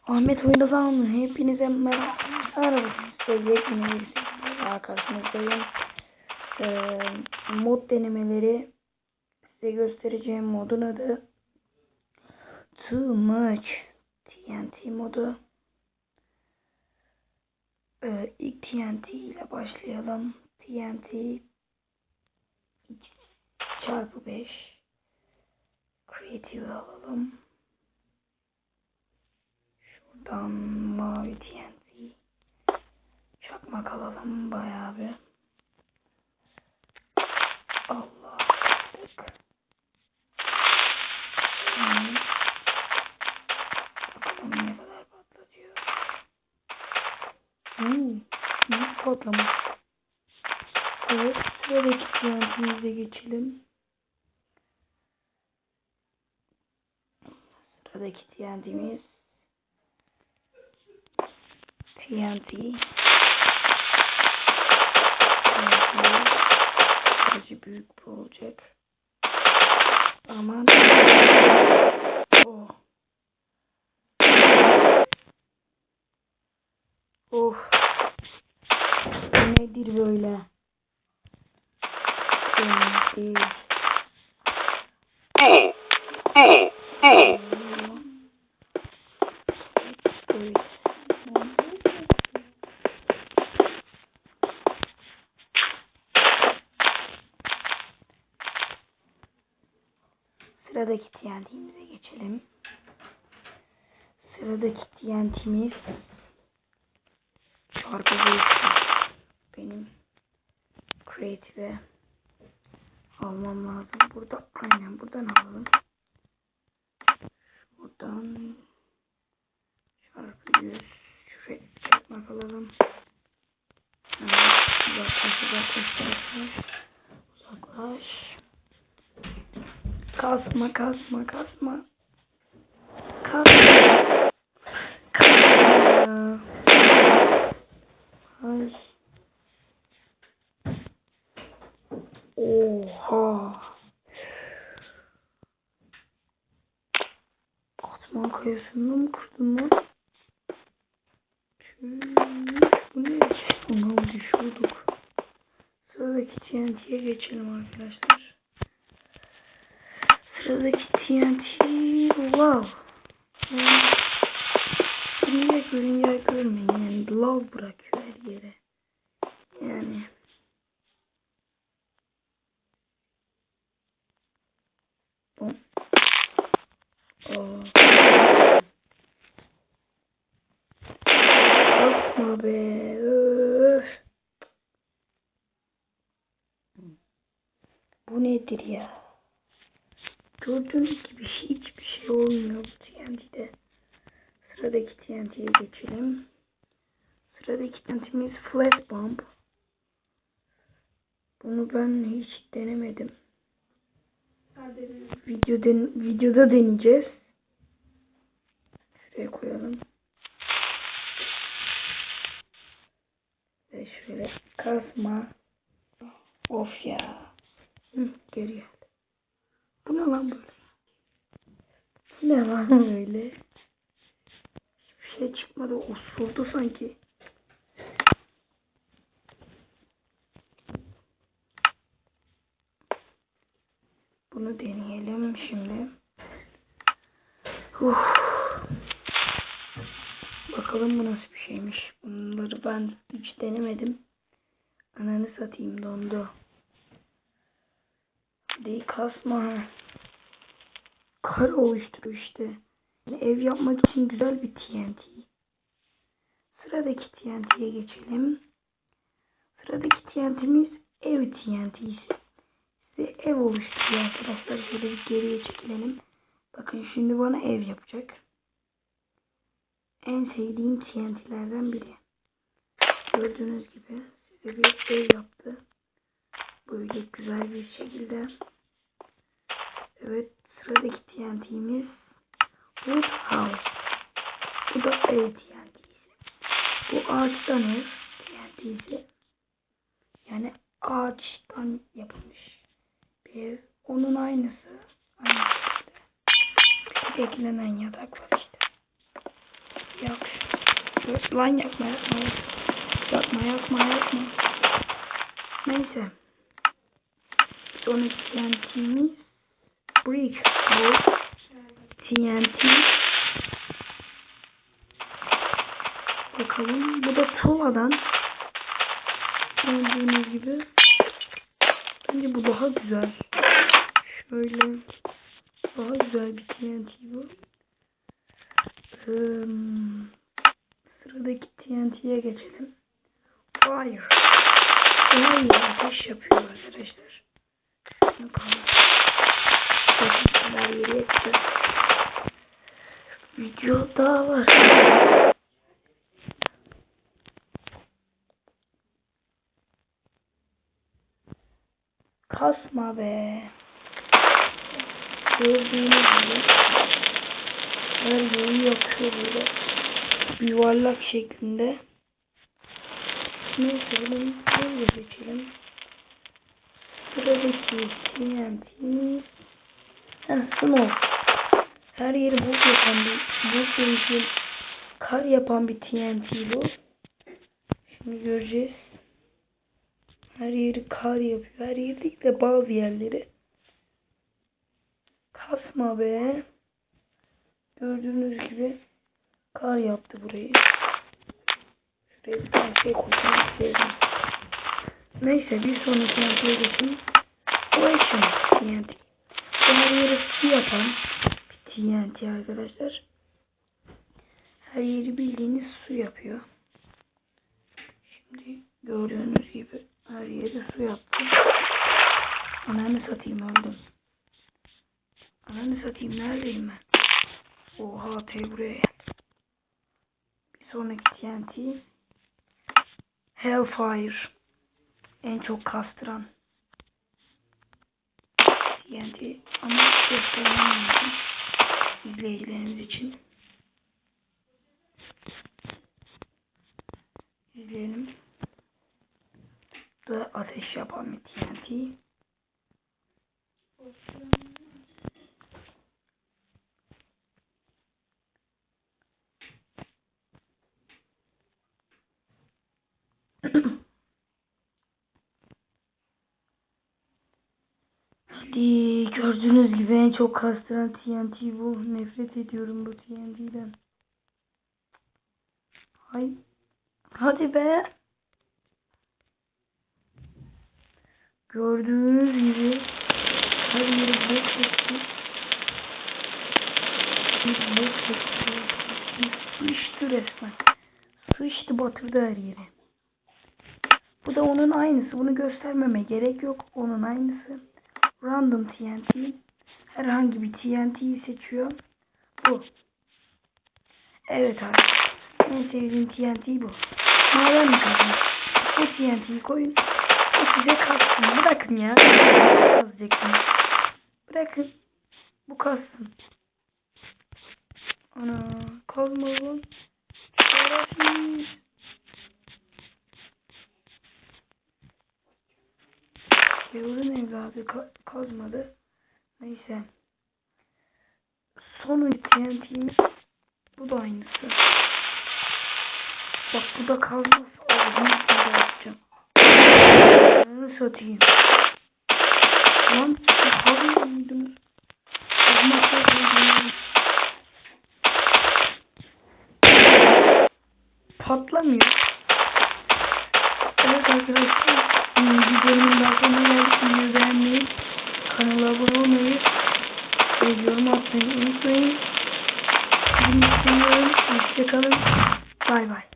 Ahmet Oyun'dan hepinize merhaba. Size yepyeni bir daha karşınızdayım. Mod denemeleri size göstereceğim modun adı Too Much TNT modu. İlk TNT ile başlayalım. TNT 2x5 Creative alalım. Şuradan mavi TNT çakmak alalım bayağı bir. Allah attık. Bakalım ne kadar patlatıyor. Büyük patlama. Evet, sıradaki TNT'mize geçelim. Sıradaki TNT'miz Acı büyük bu olacak. Aman. Oh. Oh. Nedir böyle? TNT. Sıradaki TNT'mize geçelim. Sıradaki TNT'miz çarpı benim Creative'e almam lazım. Burada aynen buradan alalım. Buradan çarpı 100 şuraya çarpmak alalım. Uzaklaş. Kasma. Ay. Oha. Katman kayasını mı kırdın lan? Bu ne? Ona düşüyorduk. Sıradaki TNT'ye geçelim arkadaşlar. Sıradaki TNT wow. Görünce görmeyin. Yani love bırakıyor her yere. Yani. Bom. Bakma be. Öf. Bu nedir ya? Gördüğünüz gibi hiçbir şey olmuyor bu TNT'de. Sıradaki TNT'ye geçelim. Sıradaki TNT'miz Flash Bomb. Bunu ben hiç denemedim. Videoda deneyeceğiz. Şuraya koyalım. Ve şöyle kasma. Of ya. Geri gel. Bu ne lan böyle? Bu ne lan böyle? Hiçbir şey çıkmadı. Osurdu sanki. Bunu deneyelim şimdi. Bakalım bu nasıl bir şeymiş. Bunları ben hiç denemedim. Ananı satayım, dondu. Hadi kasma. Kar oluşturuyor işte. Yani ev yapmak için güzel bir TNT. Sıradaki TNT'ye geçelim. Sıradaki TNT'miz ev TNT'si. Size ev oluşturuyor arkadaşlar. Şöyle bir geriye çekilelim. Bakın şimdi bana ev yapacak. En sevdiğim TNT'lerden biri. Gördüğünüz gibi size bir ev yaptı. Böyle güzel bir şekilde. Evet, sıradaki TNT'miz Woodhouse. Bu da ev TNT'si. Bu ağaçtan ev TNT'si. Yani ağaçtan yapılmış bir ev. Onun aynısı. Aynı şekilde. Eklenen yatak var işte. Yak. Lan yakma. Yakma. Neyse. Sonraki TNT'miz Brick Wall TNT. Bakalım. Bu da tuğladan. Gördüğünüz gibi. Bence bu daha güzel. Şöyle. Daha güzel bir TNT bu. Sıradaki TNT'ye geçelim. Fire. Ateş yapıyor arkadaşlar. Her yeri yetti. Video daha var. Kasma be. Gördüğünüz gibi her yeri yakıyor böyle. Yuvarlak şeklinde. Neyse bunu böyle geçelim. Sıradaki TNT'miz Snow. Her yeri buz yapan bir kar yapan bir TNT bu. Şimdi göreceğiz. Her yeri kar yapıyor. Her yeri değil de bazı yerleri. Kasma be. Gördüğünüz gibi kar yaptı burayı. Şuraya bir tane şey koymak istedim. Neyse bir sonraki TNT'ye geçelim. Ocean TNT. Her yeri su yapan bir TNT arkadaşlar. Her yeri bildiğiniz su yapıyor. Şimdi gördüğünüz gibi her yeri su yaptı. Ananı satayım öldüm. Ananı satayım neredeyim ben? Oha buraya. Bir sonraki TNT Hellfire. En çok kastıran TNT ama göstermem lazım izleyicilerimiz için. İzleyelim. Da ateş yapan bir TNT. Hadi gördüğünüz gibi en çok kastıran TNT bu. Nefret ediyorum bu TNT'den. Hadi be. Gördüğünüz gibi her yeri bok etti. Sıçtı resmen. Sıçtı batırdı her yeri. Bu da onun aynısı. Bunu göstermeme gerek yok. Onun aynısı. Random TNT. Herhangi bir TNT'yi seçiyor. Bu. Evet abi. En sevdiğim TNT bu. Maden mi kazın? Bu TNT'yi koyun. O size kalsın. Bırakın ya. Kazacaksınız. Bırakın. Bu kalsın. Ana. Kazma oğlum. Şerefsiz. Yavurun evladı kazmadı. Neyse. Sonuncu TNT'miz bu da aynısı. Bak bu da kazması. Ağzını yapacağım. Onu satayım. Lan kazmıyor muydunuz? Patlamıyor. Evet arkadaşlar. Videonun daha sonuna geldik. Videoyu beğenmeyi, kanala abone olmayı ve yorum atmayı unutmayın. Sizi seviyorum. Hoşçakalın. Bay bay.